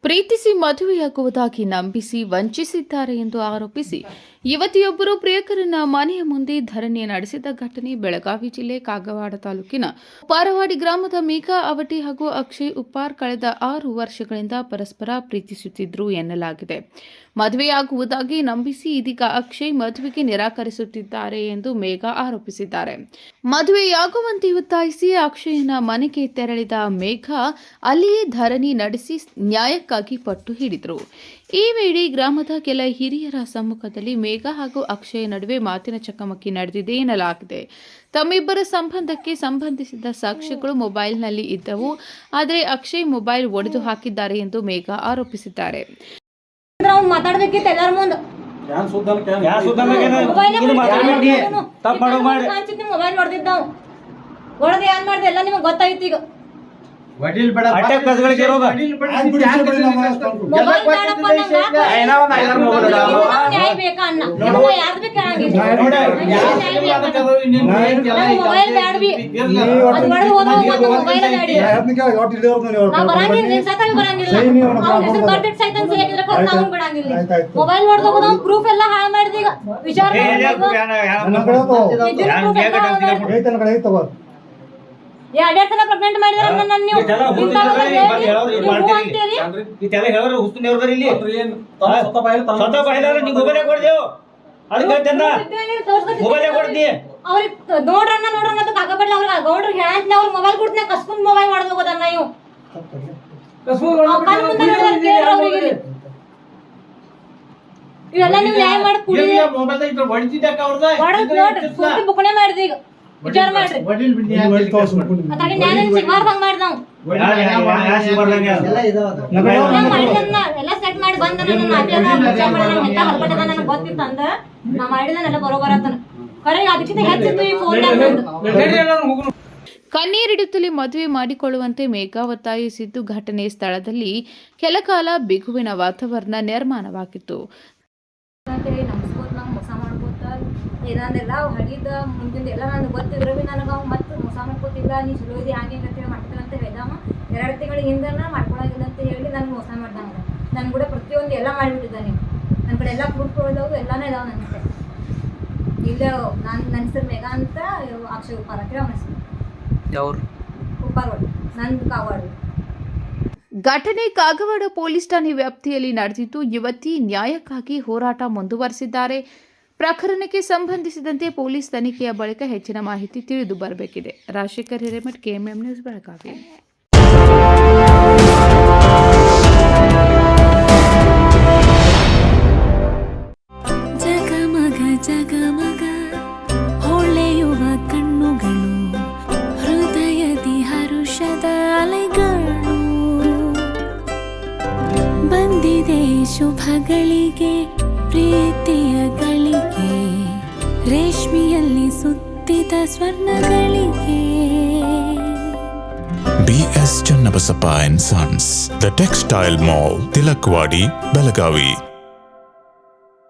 ಪ್ರೀತಿಸಿ ಮದುವೆಯಾಗುವುದಾಗಿ ನಂಬಿಸಿ ವಂಚಿಸಿದ್ದಾರೆ ಎಂದು ಆರೋಪಿಸಿ ಯುವತಿಯೊಬ್ಬರು ಪ್ರಿಯಕರನ ಮನೆಯ ಮುಂದೆ ಧರಣಿ ನಡೆಸಿದ ಘಟನೆ ಬೆಳಗಾವಿ ಜಿಲ್ಲೆ ಕಾಗವಾಡ ತಾಲೂಕಿನ ಉಪ್ಪಾರವಾಡಿ ಗ್ರಾಮದ ಮೇಘಾ ಅವಟಿ ಹಾಗೂ ಅಕ್ಷಯ್ ಉಪ್ಪಾರ್ ಕಳೆದ 6 ವರ್ಷಗಳಿಂದ ಪರಸ್ಪರ ಪ್ರೀತಿಸುತ್ತಿದ್ದರು ಎನ್ನಲಾಗಿದೆ. ಮದುವೆಯಾಗುವುದಾಗಿ ನಂಬಿಸಿ ಇದೀಗ ಅಕ್ಷಯ್ ಮದುವೆಗೆ ನಿರಾಕರಿಸುತ್ತಿದ್ದಾರೆ ಎಂದು ಮೇಘಾ ಆರೋಪಿಸಿದ್ದಾರೆ. ಮದುವೆಯಾಗುವಂತೆ ಒತ್ತಾಯಿಸಿ ಅಕ್ಷಯನ ಮನೆಗೆ ತೆರಳಿದ ಮೇಘಾ ಅಲ್ಲಿಯೇ ಧರಣಿ ನಡೆಸಿ ನ್ಯಾಯಕ್ಕಾಗಿ ಪಟ್ಟು ಹಿಡಿದರು. ಈ ವೇಳೆ ಗ್ರಾಮದ ಕೆಲ ಹಿರಿಯರ ಸಮ್ಮುಖದಲ್ಲಿ ಮೇಘಾ ಹಾಗೂ ಅಕ್ಷಯ್ ನಡುವೆ ಮಾತಿನ ಚಕಮಕಿ ನಡೆದಿದೆ ಎನ್ನಲಾಗಿದೆ. ತಮ್ಮಿಬ್ಬರ ಸಂಬಂಧಕ್ಕೆ ಸಂಬಂಧಿಸಿದ ಸಾಕ್ಷ್ಯಗಳು ಮೊಬೈಲ್ನಲ್ಲಿ ಇದ್ದವು. ಆದರೆ ಅಕ್ಷಯ್ ಮೊಬೈಲ್ ಒಡೆದು ಹಾಕಿದ್ದಾರೆ ಎಂದು ಮೇಘಾ ಆರೋಪಿಸಿದ್ದಾರೆ. ವಡೀಲ್ ಬೇಡ ಅಟ್ಯಾಕ್ ಕಸಗಳಿಗೆ ಇರೋದು ಮೊಬೈಲ್ ಬೇಡಪ್ಪ ನಂಗ ಏನೋ ಒಂದು ಐದಾರು ಮೊಬೈಲ್ ನ್ಯಾಯ ಬೇಕಾ ಅಣ್ಣ ನಿಮಗೆ ಯಾರ್ದು ಬೇಕು ಮೊಬೈಲ್ ಬೇಡವಿ ಅದು ಮಾಡಿ ಹೋದ್ರೆ ಮೊಬೈಲ್ ಬೇಡಿ ನಾ ಬರಂಗಿಲ್ಲ ನಿನ್ನ ಸತ ಬರಂಗಿಲ್ಲ ಅವ್ನ ಹೆಸರು ಬರ್ತಿಟ್ ಸೈತ ಅಂತ ಹೇಳಿದ್ರೆ ಕರ್ನ ಅವ್ನು ಬಿಡಂಗಿಲ್ಲ ಮೊಬೈಲ್ ನೋಡ್ದಾಗ ನಾವು ಪ್ರೂಫ್ ಎಲ್ಲ ಹಾಳು ಮಾಡಿದ ಈಗ ವಿಚಾರ ಎರಡೆರಡು ಸಲ ಪ್ರೆಗ್ನೆಂಟ್ ಮಾಡಿದಾರೆ ನನ್ನ ನೀವು ಇದೆಲ್ಲ ಹೇಳೋರು ಹುಸ್ತು ಅವ್ರದಾರ ಇಲ್ಲಿ ಸ್ವತಃ ಬಾಯಿಲಾರ ನೀವು ಮೊಬೈಲ್ ಕೊಡ್ದೇವು ಅದಕ್ಕೆ ಮೊಬೈಲ್ ಕೊಡ್ದಿ ಅವ್ರಿಗೆ ನೋಡ್ರಣ್ಣ ಅಂತ ಕಾಕಪಡ್ಲ ಅವ್ರಿಗೆ ಗೌಡ್ರಿಗೆ ಹೇಳಂತ ಅವ್ರ ಮೊಬೈಲ್ ಕೊಡ್ತೀನಿ ಕಸ್ಕೊಂಡ್ ಮೊಬೈಲ್ ಮಾಡೋದು ಹೋಗೋದನ್ನ ನೀವು ಇವೆಲ್ಲ ನೀವು ನ್ಯಾಯ ಮಾಡಿ ಕುಡಿ ಬುಕ್ನೆ ಮಾಡಿದ ಈಗ ವಿಚಾರ ಮಾಡ್ರಿ ಅತಾಡಿ ನ್ಯಾಯ ಸಿಗ್ಬಾರ್ದಂಗ್ ಮಾಡಿ ಎಲ್ಲ ಸೆಟ್ ಮಾಡಿ ಬಂದ ನನಗೆ ಗೊತ್ತಿತ್ತು ಅಂದ ನಾ ಮಾಡಿದನೆಲ್ಲ ಬರೋಬರತ್ತನ ಖರೆ ಅದಕ್ಕಿಂತ ಹೆಚ್ಚಿತ್ತು ಈ ಫೋನ್ ಕಣ್ಣೀರಿಡುತ್ತಲೇ ಮದುವೆ ಮಾಡಿಕೊಳ್ಳುವಂತೆ ಮೇಘಾ ಒತ್ತಾಯಿಸಿದ್ದು ಘಟನೆ ಸ್ಥಳದಲ್ಲಿ ಕೆಲಕಾಲ ಬಿಗುವಿನ ವಾತಾವರಣ ನಿರ್ಮಾಣವಾಗಿತ್ತು. ಮೋಸ ಮಾಡ್ಕೋತ ಏನಂದೆಲ್ಲ ಹಡಿದ ಮುಂದಿನ ಎಲ್ಲ ನನಗೆ ಗೊತ್ತಿದ್ರು ಭೀ ನನಗೆ ಅವ್ ಮತ್ತೆ ಮೋಸ ಮಾಡ್ಕೋತಿಲ್ಲ ನೀ ಚಲೋ ಇದೆ ಹಾಗೆ ಅಂತೇಳಿ ಮಾಡ್ತೀನಿ ಅಂತ ಹೇಳಿದವ 2 ತಿಂಗಳ ಹಿಂದೆ ಮಾಡ್ಕೊಳಂಗಿಲ್ಲ ಅಂತ ಹೇಳಿ ನನಗೆ ಮೋಸ ಮಾಡ್ದಂಗ ನನ್ನ ಕೂಡ ಪ್ರತಿಯೊಂದು ಎಲ್ಲ ಮಾಡಿಬಿಟ್ಟಿದ್ದಾನೆ. ನನ್ನ ಕಡೆ ಎಲ್ಲ ಪ್ರೂಫ್ ಇದಾವೆ ಎಲ್ಲಾನು ಇದಾವೆ ನನ್ನ ಕಡೆ. ಇಲ್ಲ ನನ್ನ ಹೆಸರು ಮೇಘಾ ಅಂತ ಅಕ್ಷಯ್ ಉಪ್ಪಾರ್ ಅಂತ ಅವನ ಹೆಸರು ಉಪ್ಪಾರ್ವಾಡಿ ನಂದು ಕಾಗವಾಡ. ಘಟನೆ ಕಾಗವಾಡ ಪೊಲೀಸ್ ಠಾಣೆ ವ್ಯಾಪ್ತಿಯಲ್ಲಿ ನಡೆದಿದ್ದು ಯುವತಿ ನ್ಯಾಯಕ್ಕಾಗಿ ಹೋರಾಟ ಮುಂದುವರೆಸಿದ್ದಾರೆ. ಪ್ರಕರಣಕ್ಕೆ ಸಂಬಂಧಿಸಿದಂತೆ ಪೊಲೀಸ್ ತನಿಖೆಯ ಬಳಿಕ ಹೆಚ್ಚಿನ ಮಾಹಿತಿ ತಿಳಿದು ಬರಬೇಕಿದೆ. Rajashekhar Hiremath, KMM news, Belagavi. ಜಗಮಗ ಜಗಮಗ ಹೊಳೆಯುವ ಕಣ್ಣುಗಳು, ಹೃದಯದಿ ಹರುಷದ ಅಲೆಗಳು. ಬಂದಿದೆ ಶುಭಗಳಿಗೆ ಪ್ರೀತಿಯ ಗಳಿಗೆ, ರೇಷ್ಮೆಯಲ್ಲಿ ಸುತ್ತಿದ ಸ್ವರ್ಣಗಳಿಗೆ. BS Channabasappa and Sons, The Textile Mall, Tilakvadi, Belagavi.